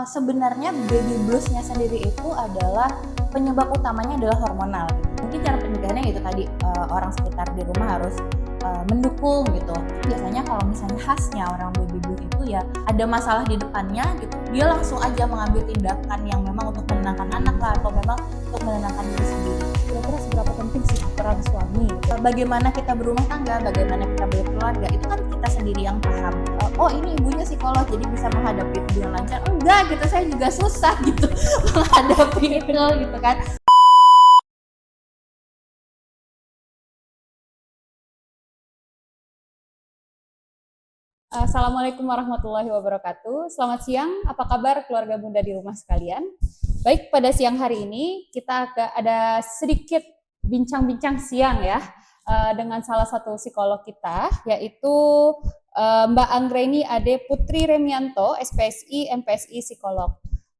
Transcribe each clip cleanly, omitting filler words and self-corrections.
Sebenarnya baby blues-nya sendiri itu adalah penyebab utamanya adalah hormonal. Mungkin cara pencegahannya itu tadi, orang sekitar di rumah harus mendukung gitu. Biasanya kalau misalnya khasnya orang baby blues itu ya ada masalah di depannya gitu, dia langsung aja mengambil tindakan yang memang untuk menenangkan anak lah atau memang untuk menenangkan diri sendiri. Kira-kira seberapa penting sih peran suami? Bagaimana kita berumah tangga, bagaimana kita berkeluarga, itu kan kita sendiri yang paham. Oh ini ibunya psikolog jadi bisa menghadapi itu dengan lancar. Enggak gitu, saya juga susah gitu menghadapi itu gitu kan. Assalamualaikum warahmatullahi wabarakatuh. Selamat siang, apa kabar keluarga Bunda di rumah sekalian? Baik, pada siang hari ini kita ada sedikit bincang-bincang siang ya dengan salah satu psikolog kita, yaitu Mbak Anggreni Ade Putri Remianto, SPSI, MPSI Psikolog.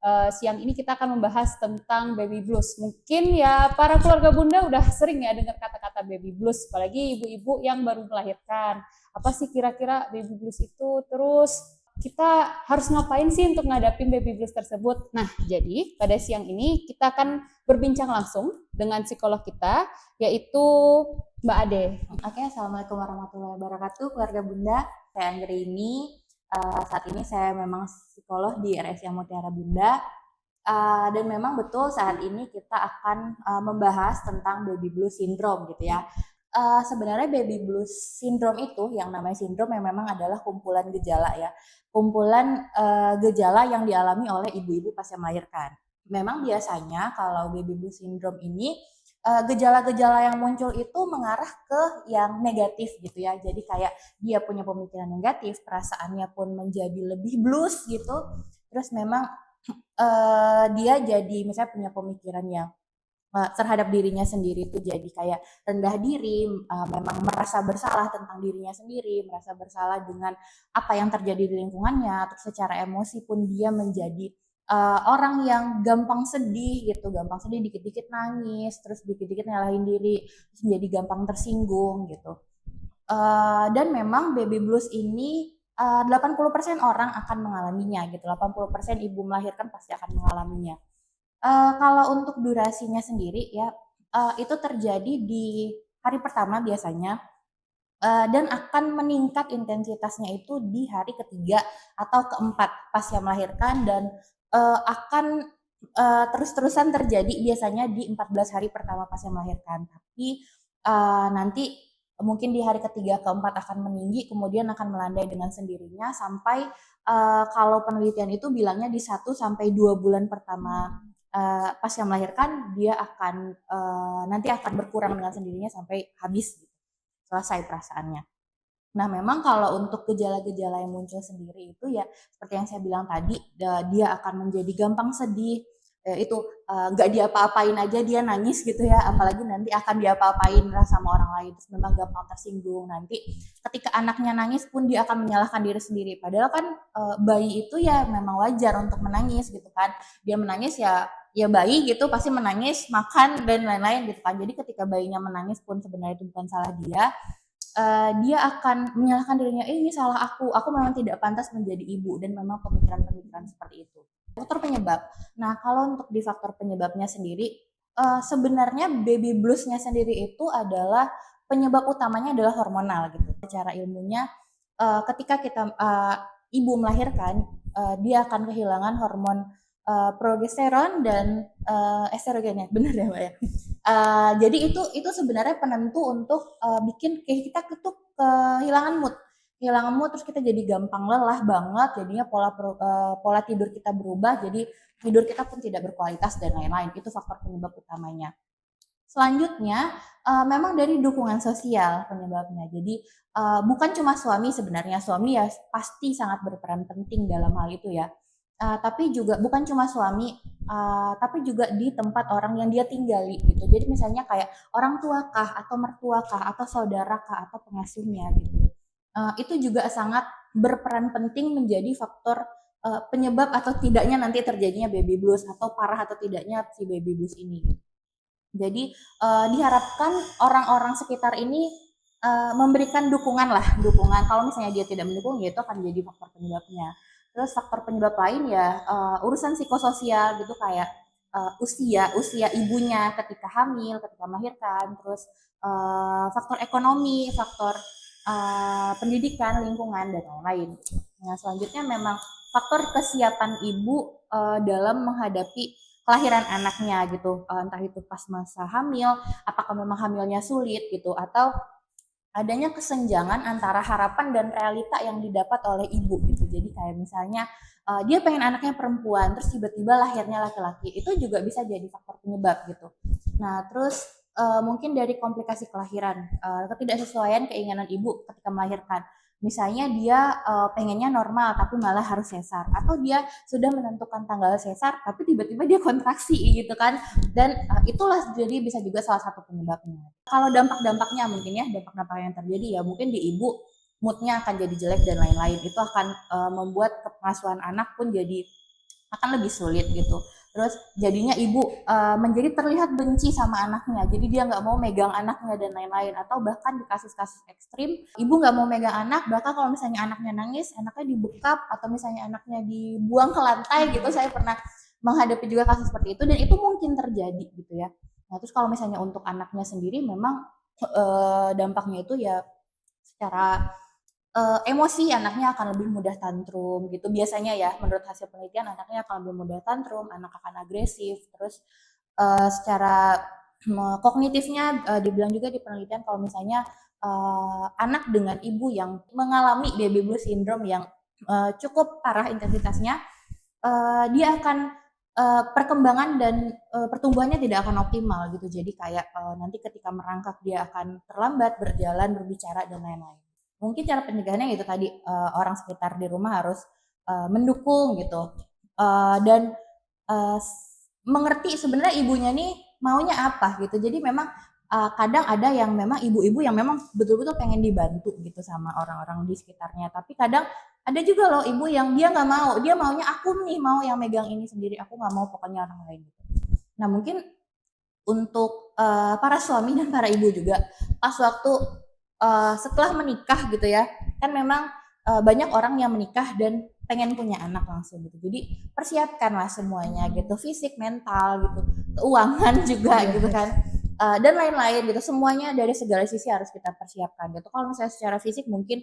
Siang ini kita akan membahas tentang baby blues. Mungkin ya para keluarga Bunda udah sering ya dengar kata-kata baby blues, apalagi ibu-ibu yang baru melahirkan. Apa sih kira-kira baby blues itu? Terus kita harus ngapain sih untuk ngadapin baby blues tersebut? Nah, jadi pada siang ini kita akan berbincang langsung dengan psikolog kita, yaitu Mbak Ade. Oke, Assalamualaikum warahmatullahi wabarakatuh, keluarga Bunda. Saya Anggreni. Saat ini saya memang psikolog di RSI Mutiara Bunda. Dan memang betul saat ini kita akan membahas tentang baby blues syndrome gitu ya. Sebenarnya baby blues syndrome itu yang namanya sindrom yang memang adalah kumpulan gejala ya. Kumpulan gejala yang dialami oleh ibu-ibu pasca melahirkan. Memang biasanya kalau baby blues syndrome ini gejala-gejala yang muncul itu mengarah ke yang negatif gitu ya. Jadi kayak dia punya pemikiran negatif, perasaannya pun menjadi lebih blues gitu. Terus memang dia jadi misalnya punya pemikiran yang terhadap dirinya sendiri itu jadi kayak rendah diri, memang merasa bersalah tentang dirinya sendiri, merasa bersalah dengan apa yang terjadi di lingkungannya, atau secara emosi pun dia menjadi orang yang gampang sedih gitu, gampang sedih, dikit-dikit nangis, terus dikit-dikit nyalahin diri, terus menjadi gampang tersinggung gitu. Dan memang baby blues ini 80% orang akan mengalaminya gitu, 80% ibu melahirkan pasti akan mengalaminya. Kalau untuk durasinya sendiri ya, itu terjadi di hari pertama biasanya, dan akan meningkat intensitasnya itu di hari ketiga atau keempat pasca melahirkan dan akan terus-terusan terjadi biasanya di 14 hari pertama pasca melahirkan. Tapi nanti mungkin di hari ketiga keempat akan meninggi, kemudian akan melandai dengan sendirinya sampai kalau penelitian itu bilangnya di 1 sampai 2 bulan pertama pasca melahirkan dia akan nanti akan berkurang dengan sendirinya sampai habis gitu, selesai perasaannya. Nah, memang kalau untuk gejala-gejala yang muncul sendiri itu ya seperti yang saya bilang tadi, dia akan menjadi gampang sedih, itu nggak diapa-apain aja dia nangis gitu ya, apalagi nanti akan diapa-apain lah sama orang lain, terus memang gampang tersinggung. Nanti ketika anaknya nangis pun dia akan menyalahkan diri sendiri, padahal kan bayi itu ya memang wajar untuk menangis gitu kan, dia menangis ya ya bayi gitu pasti menangis, makan dan lain-lain gitu kan. Jadi ketika bayinya menangis pun sebenarnya itu bukan salah dia, dia akan menyalahkan dirinya, ini salah aku memang tidak pantas menjadi ibu, dan memang pemikiran-pemikiran seperti itu. Faktor penyebab. Nah, kalau untuk di faktor penyebabnya sendiri, sebenarnya baby blues-nya sendiri itu adalah penyebab utamanya adalah hormonal gitu. Secara ilmunya, ketika kita ibu melahirkan, dia akan kehilangan hormon progesteron dan estrogen ya, benar ya Mbak ya. Jadi itu sebenarnya penentu untuk bikin kita tuh kehilangan mood, terus kita jadi gampang lelah banget, jadinya pola tidur kita berubah, jadi tidur kita pun tidak berkualitas dan lain-lain. Itu faktor penyebab utamanya. Selanjutnya memang dari dukungan sosial penyebabnya. Jadi bukan cuma suami, sebenarnya suami ya pasti sangat berperan penting dalam hal itu ya. Tapi juga bukan cuma suami, tapi juga di tempat orang yang dia tinggali gitu. Jadi misalnya kayak orang tua kah, atau mertua kah, atau saudara kah, atau pengasuhnya gitu. Itu juga sangat berperan penting menjadi faktor penyebab atau tidaknya nanti terjadinya baby blues, atau parah atau tidaknya si baby blues ini. Jadi diharapkan orang-orang sekitar ini memberikan dukungan lah, dukungan. Kalau misalnya dia tidak mendukung, ya itu akan jadi faktor penyebabnya. Terus faktor penyebab lain ya urusan psikososial gitu, kayak usia ibunya ketika hamil, ketika melahirkan, terus faktor ekonomi, faktor pendidikan, lingkungan, dan lain-lain. Nah, selanjutnya memang faktor kesiapan ibu dalam menghadapi kelahiran anaknya gitu, entah itu pas masa hamil, apakah memang hamilnya sulit gitu, atau adanya kesenjangan antara harapan dan realita yang didapat oleh ibu gitu. Jadi kayak misalnya dia pengen anaknya perempuan, terus tiba-tiba lahirnya laki-laki, itu juga bisa jadi faktor penyebab gitu. Nah, terus mungkin dari komplikasi kelahiran, ketidaksesuaian keinginan ibu ketika melahirkan. Misalnya dia pengennya normal tapi malah harus sesar, atau dia sudah menentukan tanggal sesar tapi tiba-tiba dia kontraksi gitu kan. Dan itulah jadi bisa juga salah satu penyebabnya. Kalau dampak-dampaknya mungkin ya, dampak-dampak yang terjadi ya mungkin di ibu moodnya akan jadi jelek dan lain-lain. Itu akan membuat pengasuhan anak pun jadi akan lebih sulit gitu. Terus jadinya ibu menjadi terlihat benci sama anaknya, jadi dia nggak mau megang anaknya dan lain-lain. Atau bahkan di kasus-kasus ekstrim, ibu nggak mau megang anak, bahkan kalau misalnya anaknya nangis, anaknya dibekap atau misalnya anaknya dibuang ke lantai gitu. Saya pernah menghadapi juga kasus seperti itu, dan itu mungkin terjadi gitu ya. Nah, terus kalau misalnya untuk anaknya sendiri memang dampaknya itu ya secara emosi, anaknya akan lebih mudah tantrum gitu biasanya ya, menurut hasil penelitian anaknya akan lebih mudah tantrum, anak akan agresif. Terus secara kognitifnya dibilang juga di penelitian kalau misalnya anak dengan ibu yang mengalami baby blues syndrome yang cukup parah intensitasnya, dia akan perkembangan dan pertumbuhannya tidak akan optimal gitu. Jadi kayak nanti ketika merangkak dia akan terlambat berjalan, berbicara, dan lain-lain. Mungkin cara pencegahannya itu tadi, orang sekitar di rumah harus mendukung gitu, dan mengerti sebenarnya ibunya nih maunya apa gitu. Jadi memang kadang ada yang memang ibu-ibu yang memang betul-betul pengen dibantu gitu sama orang-orang di sekitarnya, tapi kadang ada juga loh ibu yang dia nggak mau, dia maunya aku nih mau yang megang ini sendiri, aku nggak mau pokoknya orang lain gitu. Nah, mungkin untuk para suami dan para ibu juga pas waktu setelah menikah gitu ya, kan memang banyak orang yang menikah dan pengen punya anak langsung gitu. Jadi persiapkanlah semuanya gitu, fisik, mental gitu, keuangan juga gitu kan. Dan lain-lain gitu, semuanya dari segala sisi harus kita persiapkan gitu. Kalau misalnya secara fisik mungkin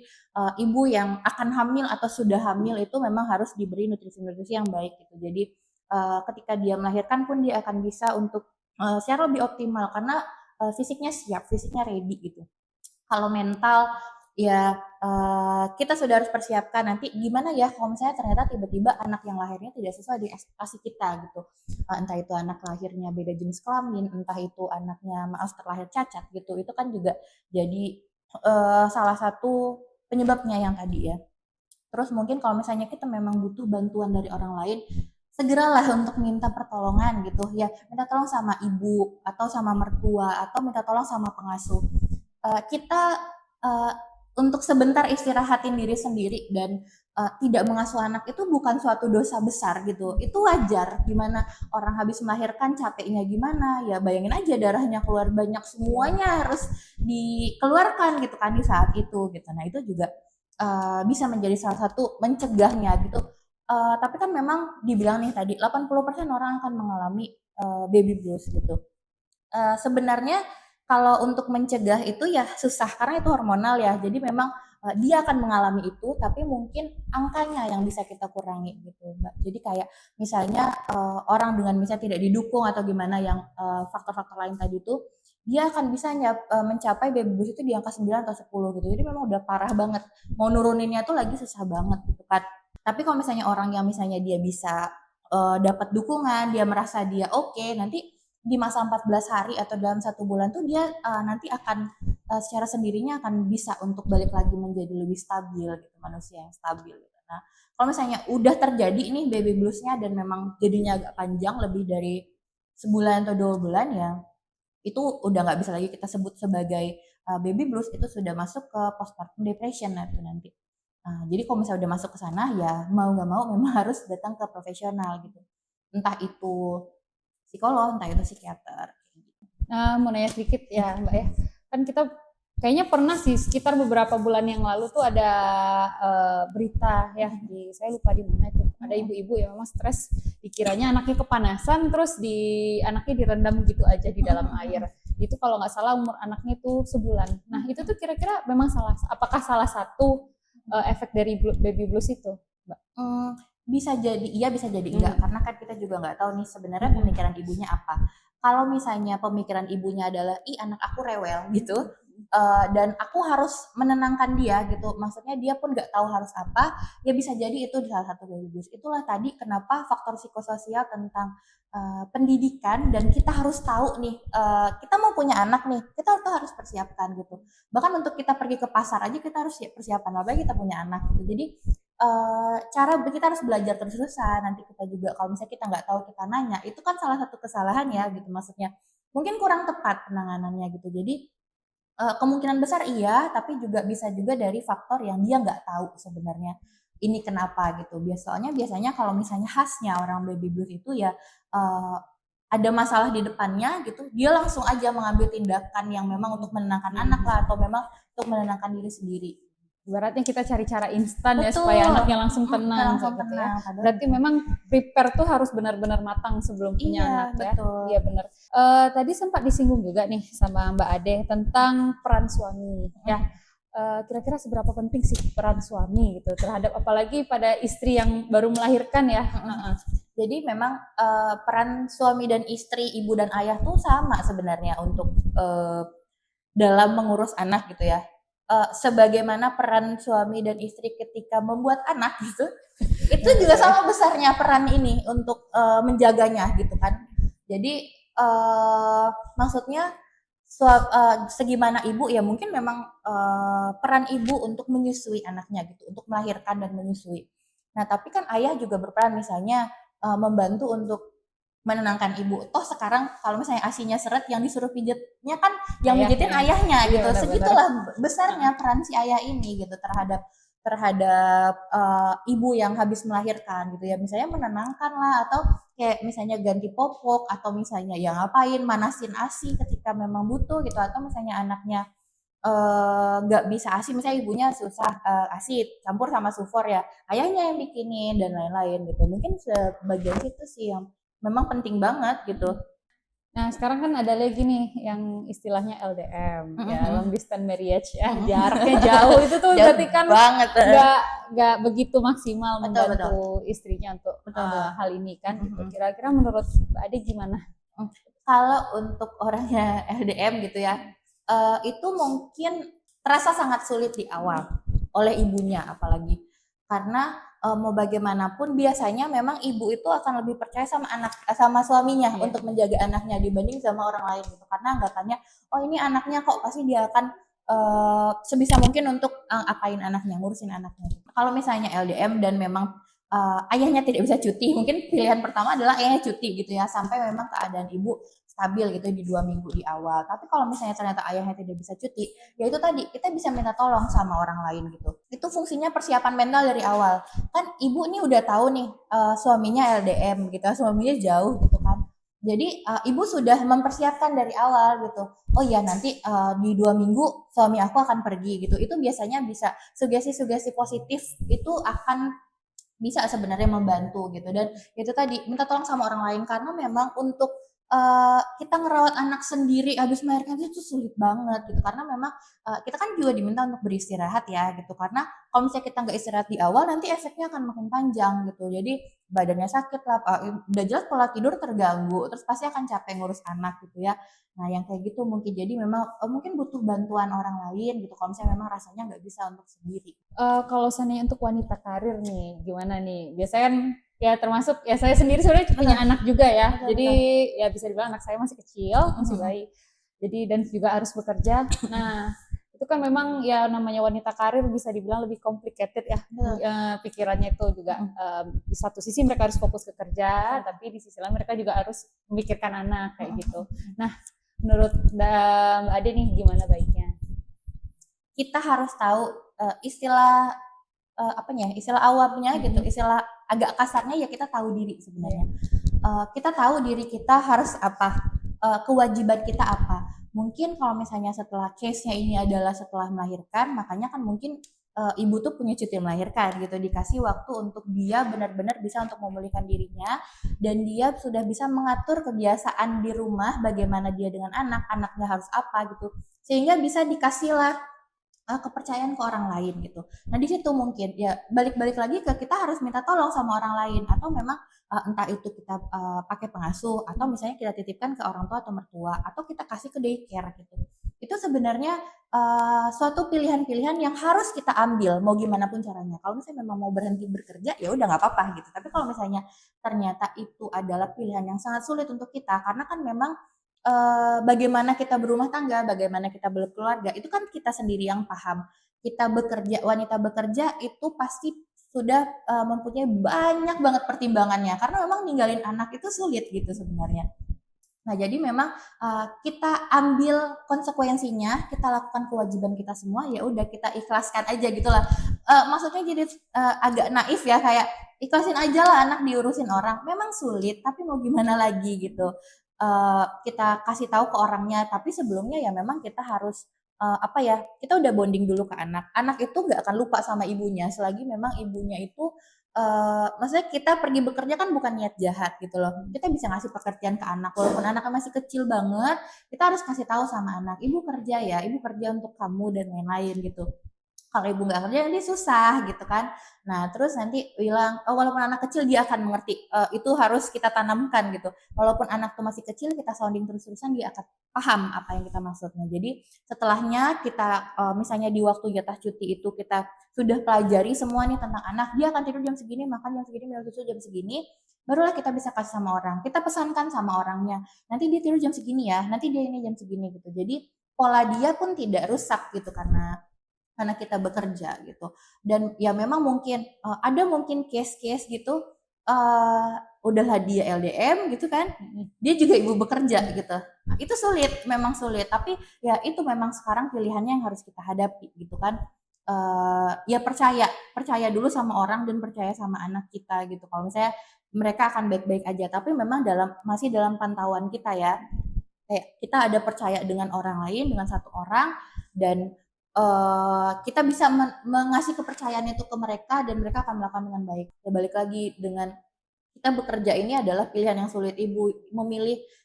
ibu yang akan hamil atau sudah hamil itu memang harus diberi nutrisi-nutrisi yang baik gitu. Jadi ketika dia melahirkan pun dia akan bisa untuk secara lebih optimal karena fisiknya siap, fisiknya ready gitu. Kalau mental ya kita sudah harus persiapkan nanti gimana ya kalau misalnya ternyata tiba-tiba anak yang lahirnya tidak sesuai dengan ekspektasi kita gitu. Entah itu anak lahirnya beda jenis kelamin, entah itu anaknya maaf terlahir cacat gitu. Itu kan juga jadi salah satu penyebabnya yang tadi ya. Terus mungkin kalau misalnya kita memang butuh bantuan dari orang lain, segeralah untuk minta pertolongan gitu ya. Minta tolong sama ibu atau sama mertua atau minta tolong sama pengasuh. Kita untuk sebentar istirahatin diri sendiri dan tidak mengasuh anak itu bukan suatu dosa besar gitu. Itu wajar. Gimana orang habis melahirkan capeknya gimana? Ya bayangin aja darahnya keluar banyak, semuanya harus dikeluarkan gitu kan di saat itu gitu. Nah, itu juga bisa menjadi salah satu mencegahnya gitu. Tapi kan memang dibilang nih tadi 80% orang akan mengalami baby blues gitu. Sebenarnya kalau untuk mencegah itu ya susah karena itu hormonal ya. Jadi memang dia akan mengalami itu, tapi mungkin angkanya yang bisa kita kurangi gitu, Mbak. Jadi kayak misalnya orang dengan misalnya tidak didukung atau gimana yang faktor-faktor lain tadi itu, dia akan bisa mencapai baby blues itu di angka 9 atau 10 gitu. Jadi memang udah parah banget. Mau nuruninnya tuh lagi susah banget gitu kan. Tapi kalau misalnya orang yang misalnya dia bisa dapat dukungan, dia merasa dia oke, nanti di masa 14 hari atau dalam 1 bulan tuh dia nanti akan secara sendirinya akan bisa untuk balik lagi menjadi lebih stabil gitu, manusia yang stabil gitu. Nah, kalau misalnya udah terjadi nih baby bluesnya dan memang jadinya agak panjang lebih dari sebulan atau 2 bulan ya, itu udah nggak bisa lagi kita sebut sebagai baby blues, itu sudah masuk ke postpartum depression itu nanti. Nah, jadi kalau misalnya udah masuk ke sana ya mau nggak mau memang harus datang ke profesional gitu. Entah itu psikolog, entah itu psikiater. Nah, mau nanya sedikit ya Mbak ya. Kan kita Kayaknya pernah sih sekitar beberapa bulan yang lalu tuh ada berita ya saya lupa di mana itu. Ada ibu-ibu yang memang stres, dikiranya anaknya kepanasan terus anaknya direndam gitu aja di dalam air. Itu kalau nggak salah umur anaknya itu sebulan. Nah, itu tuh kira-kira memang apakah salah satu efek dari baby blues itu, Mbak? Bisa jadi iya, bisa jadi enggak, karena kan kita juga nggak tahu nih sebenarnya pemikiran ibunya apa. Kalau misalnya pemikiran ibunya adalah, ih anak aku rewel gitu, dan aku harus menenangkan dia gitu, maksudnya dia pun nggak tahu harus apa, ya bisa jadi itu salah satu baby blues. Itulah tadi kenapa faktor psikososial tentang pendidikan, dan kita harus tahu nih, kita mau punya anak nih, kita tuh harus persiapkan gitu. Bahkan untuk kita pergi ke pasar aja kita harus persiapan, apalagi kita punya anak gitu. Jadi cara kita harus belajar terus-terusan. Nanti kita juga kalau misalnya kita nggak tahu kita nanya, itu kan salah satu kesalahan ya gitu, maksudnya mungkin kurang tepat penanganannya gitu. Jadi kemungkinan besar iya, tapi juga bisa juga dari faktor yang dia nggak tahu sebenarnya ini kenapa gitu. Biasanya kalau misalnya khasnya orang baby blues itu ya ada masalah di depannya gitu, dia langsung aja mengambil tindakan yang memang untuk menenangkan anak lah, atau memang untuk menenangkan diri sendiri. Ibaratnya kita cari cara instan ya supaya anaknya langsung tenang langsung gitu tenang. ya. Berarti memang prepare tuh harus benar-benar matang sebelum punya anak betul. ya. Iya benar. Tadi sempat disinggung juga nih sama Mbak Ade tentang peran suami ya. Kira-kira seberapa penting sih peran suami gitu terhadap apalagi pada istri yang baru melahirkan ya. Jadi memang peran suami dan istri, ibu dan ayah tuh sama sebenarnya untuk dalam mengurus anak gitu ya. Sebagaimana peran suami dan istri ketika membuat anak gitu, itu juga sama besarnya peran ini untuk menjaganya gitu kan. Jadi maksudnya segimana ibu ya mungkin memang peran ibu untuk menyusui anaknya gitu, untuk melahirkan dan menyusui. Nah tapi kan ayah juga berperan, misalnya membantu untuk menenangkan ibu. Toh sekarang kalau misalnya asinya seret, yang disuruh pijetnya kan yang pijetin ayahnya gitu. Iya, Segitulah besarnya peran si ayah ini gitu terhadap ibu yang habis melahirkan gitu ya. Misalnya menenangkan lah, atau kayak misalnya ganti popok, atau misalnya ya ngapain manasin ASI ketika memang butuh gitu, atau misalnya anaknya nggak bisa ASI, misalnya ibunya susah ASI campur sama sufor ya, ayahnya yang bikinin dan lain-lain gitu. Mungkin sebagian itu sih yang memang penting banget gitu. Nah sekarang kan ada lagi nih yang istilahnya LDM ya, long distance marriage ya, jaraknya jauh itu tuh berarti kan nggak begitu maksimal membantu istrinya untuk hal ini kan. Kira-kira menurut Mbak Ade gimana? Kalau untuk orangnya LDM gitu ya, itu mungkin terasa sangat sulit di awal oleh ibunya, apalagi karena mau bagaimanapun biasanya memang ibu itu akan lebih percaya sama suaminya untuk menjaga anaknya dibanding sama orang lain gitu, karena anggapannya oh ini anaknya kok, pasti dia akan sebisa mungkin untuk apain anaknya, ngurusin anaknya. Kalau misalnya LDM dan memang ayahnya tidak bisa cuti, mungkin pilihan pertama adalah ayahnya cuti gitu ya, sampai memang keadaan ibu stabil gitu di 2 minggu di awal. Tapi kalau misalnya ternyata ayahnya tidak bisa cuti, ya itu tadi kita bisa minta tolong sama orang lain gitu. Itu fungsinya persiapan mental dari awal. Kan ibu nih udah tahu nih suaminya LDM gitu, suaminya jauh gitu kan. Jadi ibu sudah mempersiapkan dari awal gitu. Oh ya nanti di 2 minggu suami aku akan pergi gitu. Itu biasanya bisa sugesti-sugesti positif itu akan bisa sebenarnya membantu gitu. Dan itu tadi minta tolong sama orang lain, karena memang untuk kita ngerawat anak sendiri habis melahirkan itu sulit banget gitu, karena memang kita kan juga diminta untuk beristirahat ya gitu, karena kalau misalnya kita nggak istirahat di awal nanti efeknya akan makin panjang gitu. Jadi badannya sakit lah, udah jelas pola tidur terganggu, terus pasti akan capek ngurus anak gitu ya. Nah yang kayak gitu mungkin jadi memang mungkin butuh bantuan orang lain gitu kalau misalnya memang rasanya nggak bisa untuk sendiri. Kalau seandainya untuk wanita karir nih gimana nih, biasanya kan ya termasuk ya saya sendiri sebenarnya punya anak juga ya, jadi ya bisa dibilang anak saya masih kecil, masih bayi, jadi dan juga harus bekerja. Nah itu kan memang ya namanya wanita karir bisa dibilang lebih complicated ya, pikirannya itu juga di satu sisi mereka harus fokus ke kerja, tapi di sisi lain mereka juga harus memikirkan anak kayak gitu. Nah menurut Mbak Ade nih gimana baiknya? Kita harus tahu istilah istilah awamnya gitu, istilah agak kasarnya ya kita tahu diri sebenarnya. Kita tahu diri kita harus apa, kewajiban kita apa. mungkin kalau misalnya setelah case-nya ini adalah setelah melahirkan, makanya kan mungkin ibu tuh punya cuti melahirkan gitu, dikasih waktu untuk dia benar-benar bisa untuk memulihkan dirinya dan dia sudah bisa mengatur kebiasaan di rumah bagaimana dia dengan anak, anaknya harus apa gitu. Sehingga bisa dikasihlah kepercayaan ke orang lain gitu. Nah di situ mungkin ya balik-balik lagi ke kita harus minta tolong sama orang lain atau memang entah itu kita pakai pengasuh atau misalnya kita titipkan ke orang tua atau mertua atau kita kasih ke daycare gitu. Itu sebenarnya suatu pilihan-pilihan yang harus kita ambil mau gimana pun caranya. Kalau misalnya memang mau berhenti bekerja ya udah nggak apa-apa gitu. Tapi kalau misalnya ternyata itu adalah pilihan yang sangat sulit untuk kita karena kan memang bagaimana kita berumah tangga, bagaimana kita berkeluarga, itu kan kita sendiri yang paham. Kita bekerja, wanita bekerja itu pasti sudah mempunyai banyak banget pertimbangannya karena memang ninggalin anak itu sulit gitu sebenarnya. Nah, jadi memang kita ambil konsekuensinya, kita lakukan kewajiban kita semua, ya udah kita ikhlaskan aja gitulah. Maksudnya jadi agak naif ya kayak ikhlasin aja lah anak diurusin orang. Memang sulit, tapi mau gimana lagi gitu. Kita kasih tahu ke orangnya, tapi sebelumnya ya memang kita harus apa ya? Kita udah bonding dulu ke anak. Anak itu nggak akan lupa sama ibunya selagi memang ibunya itu maksudnya kita pergi bekerja kan bukan niat jahat gitu loh. Kita bisa ngasih pekerjaan ke anak walaupun anaknya masih kecil banget, kita harus kasih tahu sama anak, "Ibu kerja ya, ibu kerja untuk kamu dan lain-lain," gitu. Kalau ibu nggak kerja nanti susah gitu kan. Nah terus nanti bilang, oh, walaupun anak kecil dia akan mengerti, itu harus kita tanamkan gitu. Walaupun anak tuh masih kecil kita sounding terus-terusan dia akan paham apa yang kita maksudnya. Jadi setelahnya kita misalnya di waktu jatah cuti itu kita sudah pelajari semua nih tentang anak, dia akan tidur jam segini, makan jam segini, minum susu jam segini, barulah kita bisa kasih sama orang. Kita pesankan sama orangnya, nanti dia tidur jam segini ya, nanti dia ini jam segini gitu. Jadi pola dia pun tidak rusak gitu karena kita bekerja gitu. Dan ya memang mungkin ada mungkin case-case gitu udahlah dia LDM gitu kan, dia juga ibu bekerja gitu. Nah, itu sulit, memang sulit. Tapi ya itu memang sekarang pilihannya yang harus kita hadapi gitu kan. Ya percaya dulu sama orang dan percaya sama anak kita gitu. Kalau misalnya mereka akan baik-baik aja, tapi memang masih dalam pantauan kita ya. Kayak kita ada percaya dengan orang lain, dengan satu orang dan kita bisa mengasih kepercayaan itu ke mereka dan mereka akan melakukan dengan baik. Ya balik lagi dengan kita bekerja ini adalah pilihan yang sulit.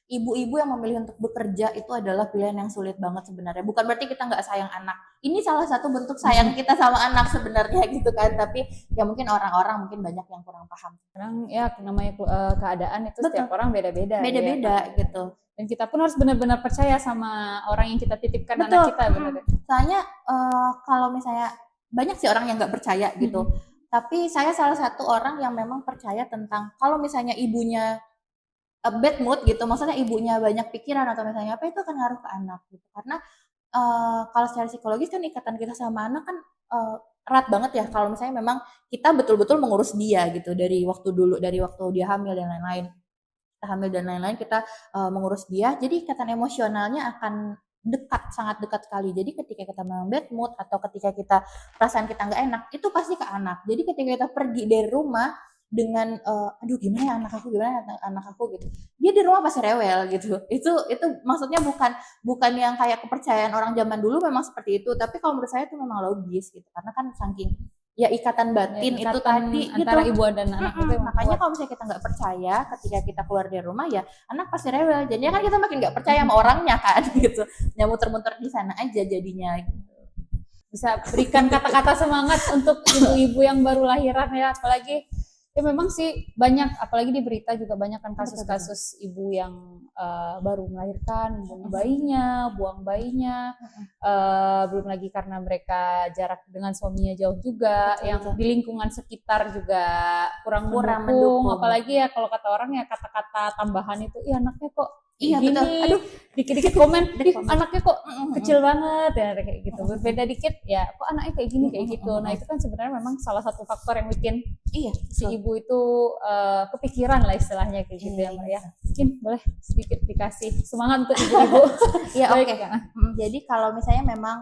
Ibu-ibu yang memilih untuk bekerja itu adalah pilihan yang sulit banget sebenarnya. Bukan berarti kita nggak sayang anak. Ini salah satu bentuk sayang kita sama anak sebenarnya gitu kan. Tapi ya mungkin orang-orang mungkin banyak yang kurang paham. Sekarang ya namanya keadaan itu Betul. setiap orang beda-beda. Beda-beda ya. gitu. Dan kita pun harus benar-benar percaya sama orang yang kita titipkan Betul. anak kita. Benar. Soalnya kalau misalnya banyak sih orang yang nggak percaya gitu. Tapi saya salah satu orang yang memang percaya tentang kalau misalnya ibunya bad mood gitu, maksudnya ibunya banyak pikiran atau misalnya apa itu akan ngaruh ke anak gitu. Karena kalau secara psikologis kan ikatan kita sama anak kan erat banget ya kalau misalnya memang kita betul-betul mengurus dia gitu dari waktu dia hamil dan lain-lain. Kita hamil dan lain-lain kita mengurus dia, jadi ikatan emosionalnya akan dekat, sangat dekat sekali. Jadi ketika kita memang bad mood atau ketika kita perasaan kita nggak enak, itu pasti ke anak. Jadi ketika kita pergi dari rumah dengan aduh gimana ya anak aku gitu, dia di rumah pasti rewel gitu. Itu maksudnya bukan yang kayak kepercayaan orang zaman dulu memang seperti itu, tapi kalau menurut saya itu memang logis gitu karena kan saking ya ikatan batin Ya, itu tadi antara gitu. ibu dan anak itu Makanya kalau misalnya kita nggak percaya ketika kita keluar dari rumah ya anak pasti rewel, jadinya kan kita makin nggak percaya sama orangnya kan gitu, ya muter-muter di sana aja jadinya. bisa berikan kata-kata semangat untuk ibu-ibu yang baru lahiran ya, apalagi ya memang sih banyak, apalagi di berita juga banyak kan kasus-kasus ibu yang baru melahirkan, buang bayinya, belum lagi karena mereka jarak dengan suaminya jauh juga, yang di lingkungan sekitar juga kurang mendukung, apalagi ya kalau kata orang ya kata-kata tambahan itu, ih anaknya kok gini, betul. Aduh, dikit-dikit komen, ih anaknya kok kecil banget ya kayak gitu, berbeda dikit ya, kok anaknya kayak gini kayak gitu. Nah itu kan sebenarnya memang salah satu faktor yang bikin si ibu itu kepikiran lah istilahnya kayak gitu ya Mbak ya. Mungkin boleh sedikit dikasih semangat untuk ibu-ibu. Iya oke. Jadi kalau misalnya memang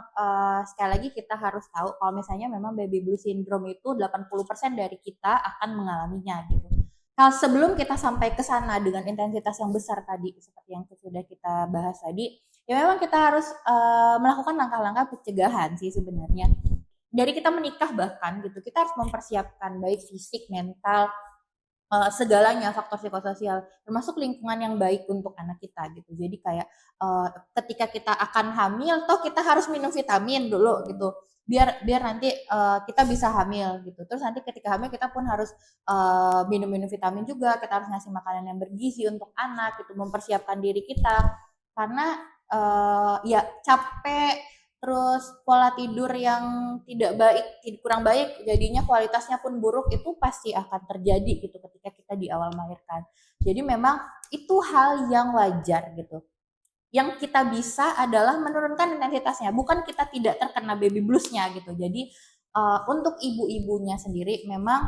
sekali lagi kita harus tahu kalau misalnya memang baby blue syndrome itu 80% dari kita akan mengalaminya gitu. Nah, sebelum kita sampai ke sana dengan intensitas yang besar tadi seperti yang sudah kita bahas tadi, ya memang kita harus melakukan langkah-langkah pencegahan sih sebenarnya. Dari kita menikah bahkan gitu, kita harus mempersiapkan baik fisik, mental, segalanya, faktor psikososial, termasuk lingkungan yang baik untuk anak kita gitu. Jadi kayak ketika kita akan hamil, toh kita harus minum vitamin dulu gitu, biar biar nanti kita bisa hamil gitu. Terus nanti ketika hamil kita pun harus minum-minum vitamin juga, kita harus ngasih makanan yang bergizi untuk anak gitu, mempersiapkan diri kita karena ya capek, terus pola tidur yang tidak baik, kurang baik, jadinya kualitasnya pun buruk, itu pasti akan terjadi gitu ketika kita di awal melahirkan. Jadi memang itu hal yang wajar gitu. Yang kita bisa adalah menurunkan intensitasnya, bukan kita tidak terkena baby bluesnya gitu. Jadi untuk ibu-ibunya sendiri memang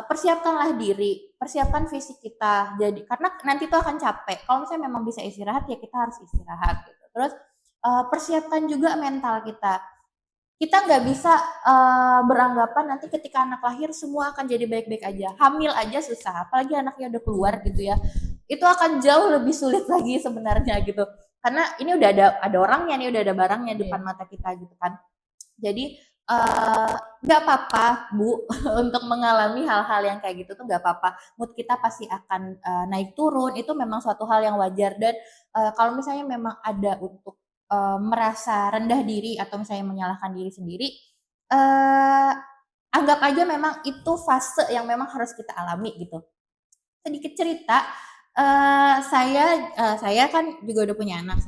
persiapkanlah diri, persiapkan fisik kita. Jadi karena nanti itu akan capek. Kalau misalnya memang bisa istirahat ya kita harus istirahat gitu. Terus persiapkan juga mental kita. Kita nggak bisa beranggapan nanti ketika anak lahir semua akan jadi baik-baik aja. Hamil aja susah, apalagi anaknya udah keluar gitu ya. Itu akan jauh lebih sulit lagi sebenarnya gitu. Karena ini udah ada orangnya nih, udah ada barangnya depan mata kita gitu kan. Jadi nggak apa-apa Bu untuk mengalami hal-hal yang kayak gitu tuh nggak apa-apa. Mood kita pasti akan naik turun. Itu memang suatu hal yang wajar dan kalau misalnya memang ada untuk merasa rendah diri atau misalnya menyalahkan diri sendiri, uh, anggap aja memang itu fase yang memang harus kita alami gitu. Sedikit cerita, saya kan juga udah punya anak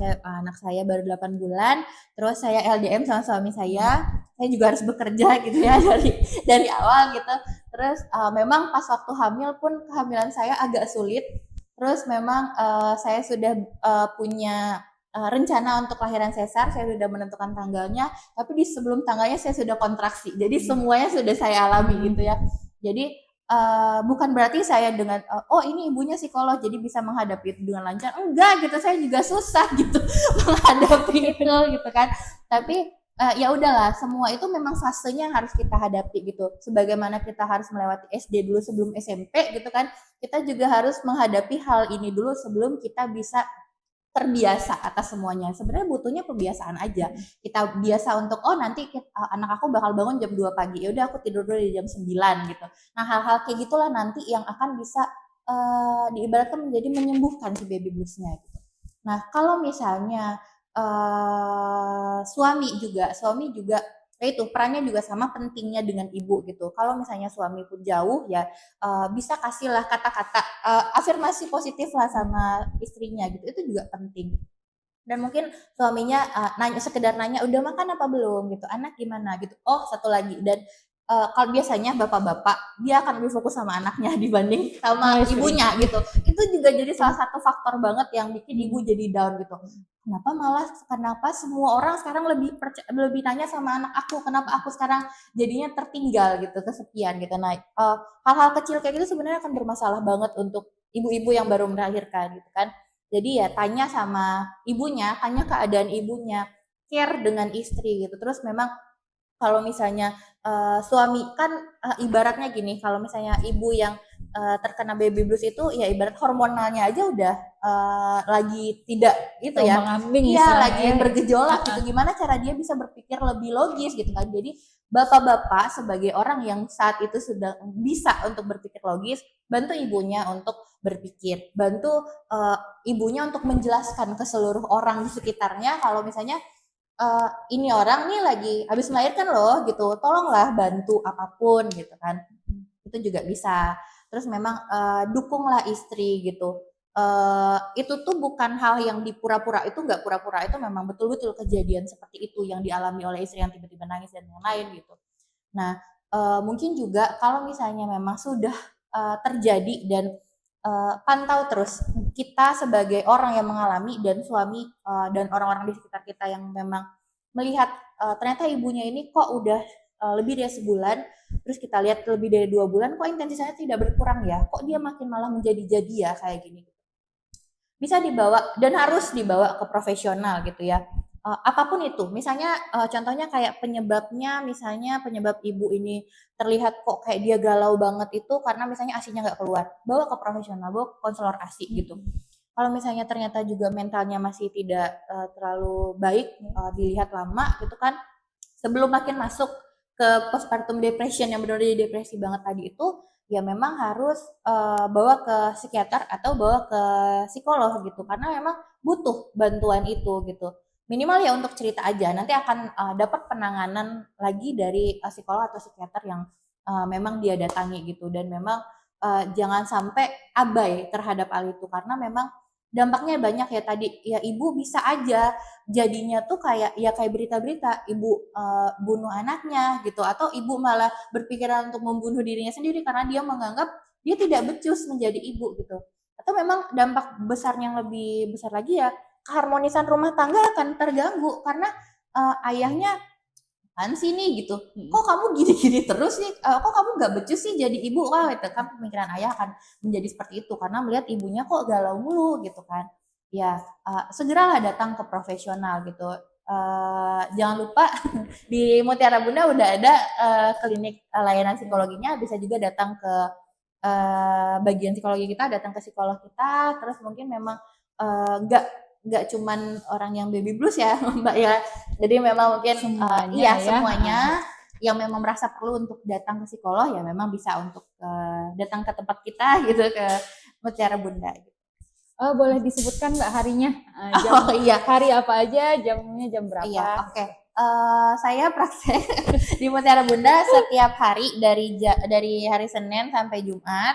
saya baru 8 bulan, terus saya LDM sama suami saya juga harus bekerja gitu ya dari awal gitu. Terus memang pas waktu hamil pun kehamilan saya agak sulit. Terus memang saya sudah punya rencana untuk lahiran sesar, saya sudah menentukan tanggalnya, tapi di sebelum tanggalnya saya sudah kontraksi. Jadi semuanya sudah saya alami gitu ya. Jadi bukan berarti saya dengan oh ini ibunya psikolog jadi bisa menghadapi itu dengan lancar, enggak gitu, saya juga susah gitu menghadapi itu gitu kan. Tapi ya udahlah, semua itu memang fasenya yang harus kita hadapi gitu, sebagaimana kita harus melewati SD dulu sebelum SMP gitu kan, kita juga harus menghadapi hal ini dulu sebelum kita bisa terbiasa atas semuanya. Sebenarnya butuhnya kebiasaan aja. Kita biasa untuk oh nanti anak aku bakal bangun jam 2 pagi. Ya udah aku tidur dulu di jam 9 gitu. Nah, hal-hal kayak gitulah nanti yang akan bisa diibaratkan menjadi menyembuhkan si baby bluesnya gitu. Nah, kalau misalnya suami juga ya itu perannya juga sama pentingnya dengan ibu gitu. Kalau misalnya suami pun jauh ya bisa kasihlah kata-kata afirmasi positif lah sama istrinya gitu, itu juga penting. Dan mungkin suaminya nanya, sekedar nanya udah makan apa belum gitu, anak gimana gitu, oh satu lagi. Dan kalau biasanya bapak-bapak dia akan lebih fokus sama anaknya dibanding sama ibunya gitu, itu juga jadi salah satu faktor banget yang bikin ibu jadi down gitu. Kenapa semua orang sekarang lebih tanya sama anak aku, kenapa aku sekarang jadinya tertinggal gitu, kesepian gitu. Nah hal-hal kecil kayak gitu sebenarnya akan bermasalah banget untuk ibu-ibu yang baru melahirkan gitu kan. Jadi ya tanya sama ibunya, tanya keadaan ibunya, care dengan istri gitu. Terus memang kalau misalnya suami kan ibaratnya gini, kalau misalnya ibu yang terkena baby blues itu ya ibarat hormonalnya aja udah lagi tidak itu ya, iya lagi bergejolak gitu. Gimana cara dia bisa berpikir lebih logis gitu kan. Jadi bapak-bapak sebagai orang yang saat itu sudah bisa untuk berpikir logis, bantu ibunya untuk berpikir, bantu ibunya untuk menjelaskan ke seluruh orang di sekitarnya kalau misalnya ini orang nih lagi habis melahirkan loh gitu, tolonglah bantu apapun gitu kan, itu juga bisa. Terus memang dukunglah istri gitu, itu tuh bukan hal yang dipura-pura, itu nggak pura-pura, itu memang betul-betul kejadian seperti itu yang dialami oleh istri yang tiba-tiba nangis dan yang lain gitu. Nah mungkin juga kalau misalnya memang sudah terjadi dan pantau terus kita sebagai orang yang mengalami dan suami dan orang-orang di sekitar kita yang memang melihat ternyata ibunya ini kok udah lebih dari sebulan, terus kita lihat lebih dari 2 bulan kok intensitasnya tidak berkurang ya, kok dia makin malah menjadi-jadi ya kayak gini. Bisa dibawa dan harus dibawa ke profesional gitu ya. Apapun itu, misalnya contohnya kayak misalnya penyebab ibu ini terlihat kok kayak dia galau banget itu karena misalnya asinya nggak keluar, bawa ke profesional, bawa ke konselor asi gitu. kalau misalnya ternyata juga mentalnya masih tidak terlalu baik, dilihat lama gitu kan, sebelum makin masuk ke postpartum depression yang benar-benar depresi banget tadi itu, ya memang harus bawa ke psikiater atau bawa ke psikolog gitu, karena memang butuh bantuan itu gitu. Minimal ya untuk cerita aja, nanti akan dapat penanganan lagi dari psikolog atau psikiater yang memang dia datangi gitu, dan memang jangan sampai abai terhadap hal itu, karena memang dampaknya banyak ya tadi. Ya ibu bisa aja jadinya tuh kayak berita-berita ibu bunuh anaknya gitu, atau ibu malah berpikiran untuk membunuh dirinya sendiri karena dia menganggap dia tidak becus menjadi ibu gitu. Atau memang dampak besarnya yang lebih besar lagi ya, keharmonisan rumah tangga akan terganggu karena ayahnya kan sih nih gitu, kok kamu gini-gini terus sih, kok kamu nggak becus sih jadi ibu, kan gitu kan, pemikiran ayah akan menjadi seperti itu karena melihat ibunya kok galau mulu gitu kan. Ya segeralah datang ke profesional gitu. Jangan lupa di Mutiara Bunda udah ada klinik layanan psikologinya, bisa juga datang ke bagian psikologi kita, datang ke psikolog kita. Terus mungkin memang nggak cuman orang yang baby blues ya Mbak ya, jadi memang mungkin Semuanya iya ya. semuanya yang memang merasa perlu untuk datang ke psikolog ya memang bisa untuk datang ke tempat kita gitu, ke Mutiara Bunda gitu. Boleh disebutkan Mbak harinya? Oh iya, Hari apa aja, jamnya jam berapa? iya, oke. Saya praktek di Mutiara Bunda setiap hari dari hari Senin sampai Jumat.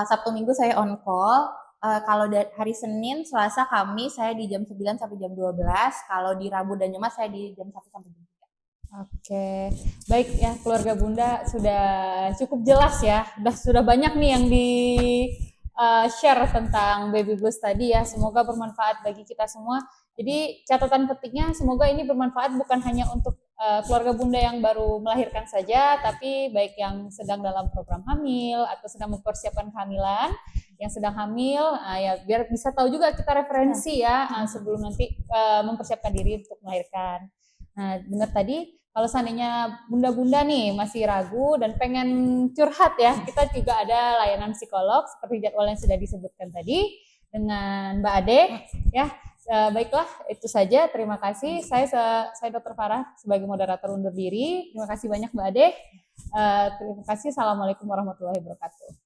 Sabtu Minggu saya on call. Kalau hari Senin, Selasa, Kamis saya di jam 9 sampai jam 12. Kalau di Rabu dan Jumat saya di jam 1 sampai jam 3. Oke, baik ya keluarga Bunda sudah cukup jelas ya, sudah banyak nih yang di share tentang baby blues tadi ya. Semoga bermanfaat bagi kita semua. Jadi catatan pentingnya semoga ini bermanfaat bukan hanya untuk keluarga Bunda yang baru melahirkan saja, tapi baik yang sedang dalam program hamil atau sedang mempersiapkan kehamilan, yang sedang hamil, ya biar bisa tahu juga kita referensi ya sebelum nanti mempersiapkan diri untuk melahirkan. Nah, benar tadi kalau seandainya bunda-bunda nih masih ragu dan pengen curhat ya, kita juga ada layanan psikolog seperti jadwal yang sudah disebutkan tadi dengan Mbak Ade ya. Baiklah, itu saja. Terima kasih. Saya Dr. Farah sebagai moderator undur diri. Terima kasih banyak Mbak Ade. Terima kasih. Assalamualaikum warahmatullahi wabarakatuh.